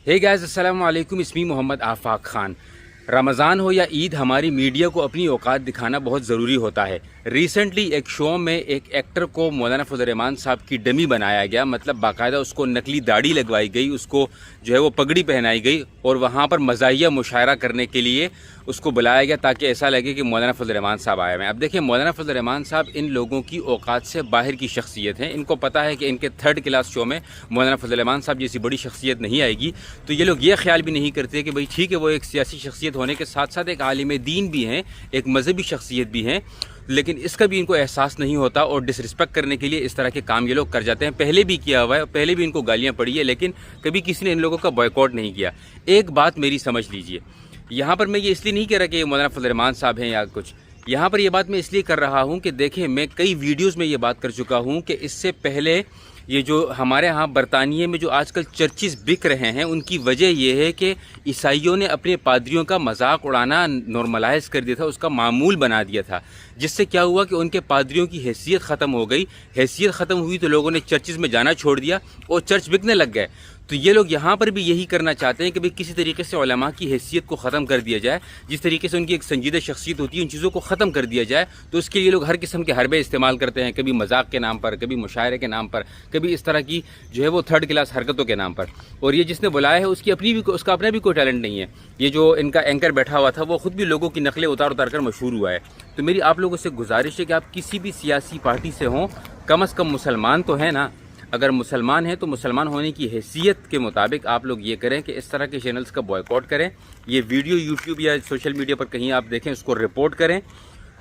Hey guys, अस्सलाम वालेकुम। इसमी मोहम्मद आफाक खान। रमज़ान हो या ईद, हमारी मीडिया को अपनी औकात दिखाना बहुत ज़रूरी होता है। रिसेंटली एक शो में एक एक्टर को मौलाना फजल रहमान साहब की डमी बनाया गया, मतलब बाकायदा उसको नकली दाढ़ी लगवाई गई, उसको जो है वो पगड़ी पहनाई गई और वहाँ पर मज़ाहिया मुशायरा करने के लिए उसको बुलाया गया ताकि ऐसा लगे कि मौलाना फजल रहमान साहब आए हैं। अब देखिए, मौलाना फजल रहमान साहब इन लोगों की औकात से बाहर की शख्सियत हैं। इनको पता है कि इनके थर्ड क्लास शो में मौलाना फजल रहमान साहब जैसी बड़ी शख्सियत नहीं आएगी, तो ये लोग ये ख्याल भी नहीं करते कि भाई ठीक है, वो एक सियासी शख्सियत होने के साथ साथ एक आलिम दीन भी हैं, एक मजहबी शख्सियत भी हैं, लेकिन इसका भी इनको एहसास नहीं होता और डिसरिस्पेक्ट करने के लिए इस तरह के काम ये लोग कर जाते हैं। पहले भी किया हुआ है, पहले भी इनको गालियाँ पड़ी है, लेकिन कभी किसी ने इन लोगों का बॉयकॉट नहीं किया। एक बात मेरी समझ लीजिए, यहाँ पर मैं ये इसलिए नहीं कह रहा कि ये मौलाना फजल रहमान साहब हैं या कुछ, यहाँ पर ये बात मैं इसलिए कर रहा हूँ कि देखें, मैं कई वीडियोज़ में ये बात कर चुका हूँ कि इससे पहले ये जो हमारे यहाँ बरतानिया में जो आजकल चर्चिज़ बिक रहे हैं, उनकी वजह यह है कि ईसाइयों ने अपने पादरियों का मजाक उड़ाना नॉर्मलाइज कर दिया था, उसका मामूल बना दिया था, जिससे क्या हुआ कि उनके पादरियों की हैसियत ख़त्म हो गई। हैसियत ख़त्म हुई तो लोगों ने चर्चिज़ में जाना छोड़ दिया और चर्च बिकने लग गए। तो ये लोग यहाँ पर भी यही करना चाहते हैं कि भाई किसी तरीके से उलमा की हैसियत को ख़त्म कर दिया जाए, जिस तरीके से उनकी एक संजीदा शख्सियत होती है, उन चीज़ों को ख़त्म कर दिया जाए। तो उसके लिए लोग हर किस्म के हरबे इस्तेमाल करते हैं, कभी मजाक के नाम पर, कभी मुशायरे के नाम पर, कभी इस तरह की जो है वो थर्ड क्लास हरकतों के नाम पर। और ये जिसने बुलाया है उसका अपना भी कोई टैलेंट नहीं है। ये जो इनका एंकर बैठा हुआ था वो खुद भी लोगों की नकलें उतार उतार कर मशहूर हुआ है। तो मेरी आप लोगों से गुजारिश है कि आप किसी भी सियासी पार्टी से हों, कम अज़ कम मुसलमान तो हैं ना। अगर मुसलमान हैं तो मुसलमान होने की हैसियत के मुताबिक आप लोग ये करें कि इस तरह के चैनल्स का बॉयकॉट करें। ये वीडियो यूट्यूब या सोशल मीडिया पर कहीं आप देखें, उसको रिपोर्ट करें।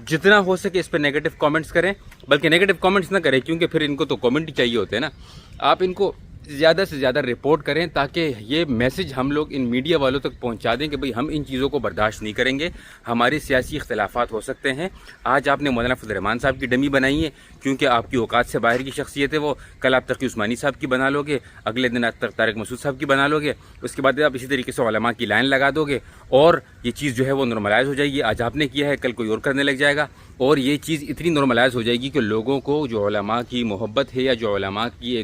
जितना हो सके इस पर नेगेटिव कमेंट्स करें, बल्कि नेगेटिव कमेंट्स ना करें, क्योंकि फिर इनको तो कमेंट ही चाहिए होते हैं ना। आप इनको ज़्यादा से ज़्यादा रिपोर्ट करें ताकि ये मैसेज हम लोग इन मीडिया वालों तक पहुंचा दें कि भाई हम इन चीज़ों को बर्दाश्त नहीं करेंगे। हमारे सियासी इख्तलाफात हो सकते हैं। आज आपने मौलाना फजल रहमान साहब की डमी बनाई है क्योंकि आपकी औकात से बाहर की शख्सियत है वो। कल आप तकी उस्मानी साहब की बना लोगे, अगले दिन आप तारिक मसूद साहब की बना लोगे, उसके बाद आप इसी तरीके से उलमा की लाइन लगा दोगे और ये चीज़ जो है वो नॉर्मलाइज हो जाएगी। आज आपने किया है, कल कोई और करने लग जाएगा और ये चीज़ इतनी नॉर्मलाइज हो जाएगी कि लोगों को जो उलमा की मोहब्बत है या जो उलमा की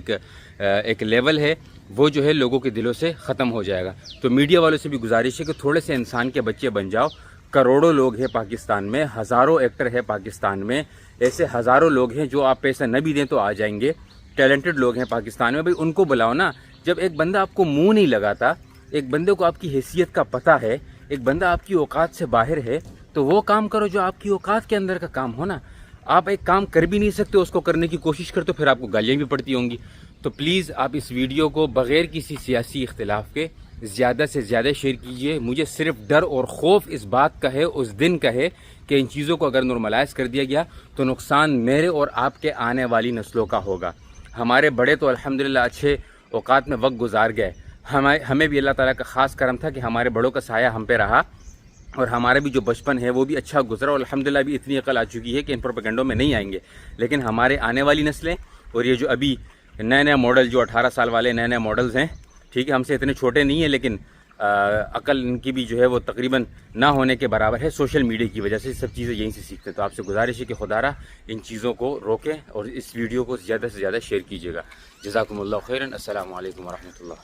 एक लेवल है वो जो है लोगों के दिलों से ख़त्म हो जाएगा। तो मीडिया वालों से भी गुजारिश है कि थोड़े से इंसान के बच्चे बन जाओ। करोड़ों लोग हैं पाकिस्तान में, हज़ारों एक्टर है पाकिस्तान में, ऐसे हज़ारों लोग हैं जो आप पैसा न भी दें तो आ जाएंगे। टैलेंटेड लोग हैं पाकिस्तान में, भाई उनको बुलाओ ना। जब एक बंदा आपको मुँह नहीं लगाता, एक बंदे को आपकी हैसियत का पता है, एक बंदा आपकी औकात से बाहर है, तो वो काम करो जो आपकी औकात के अंदर का काम हो ना। आप एक काम कर भी नहीं सकते, उसको करने की कोशिश करते, फिर आपको गालियाँ भी पड़ती होंगी। तो प्लीज़ आप इस वीडियो को बग़ैर किसी सियासी इख्तिलाफ के ज़्यादा से ज़्यादा शेयर कीजिए। मुझे सिर्फ डर और खौफ इस बात का है, उस दिन का है कि इन चीज़ों को अगर नॉर्मलाइज कर दिया गया तो नुकसान मेरे और आपके आने वाली नस्लों का होगा। हमारे बड़े तो अल्हम्दुलिल्लाह अच्छे औकात में वक्त गुजार गए। हमें भी अल्लाह ताला का ख़ास करम था कि हमारे बड़ों का साया हम पे रहा और हमारा भी जो बचपन है वो भी अच्छा गुजरा और अल्हम्दुलिल्लाह भी इतनी अकल आ चुकी है कि इन प्रोपेगेंडों में नहीं आएंगे। लेकिन हमारे आने वाली नस्लें और ये जो अभी नए नए मॉडल, जो 18 साल वाले नए नए मॉडल्स हैं, ठीक है, हमसे इतने छोटे नहीं हैं, लेकिन अकल इनकी भी जो है वो तकरीबन ना होने के बराबर है। सोशल मीडिया की वजह से सब चीज़ें यहीं से सीखते हैं। तो आपसे गुजारिश है कि खुदारा इन चीज़ों को रोकें और इस वीडियो को ज़्यादा से ज़्यादा शेयर कीजिएगा। जज़ाकुमुल्लाह खैरन। अस्सलामु अलैकुम व रहमतुल्लाह।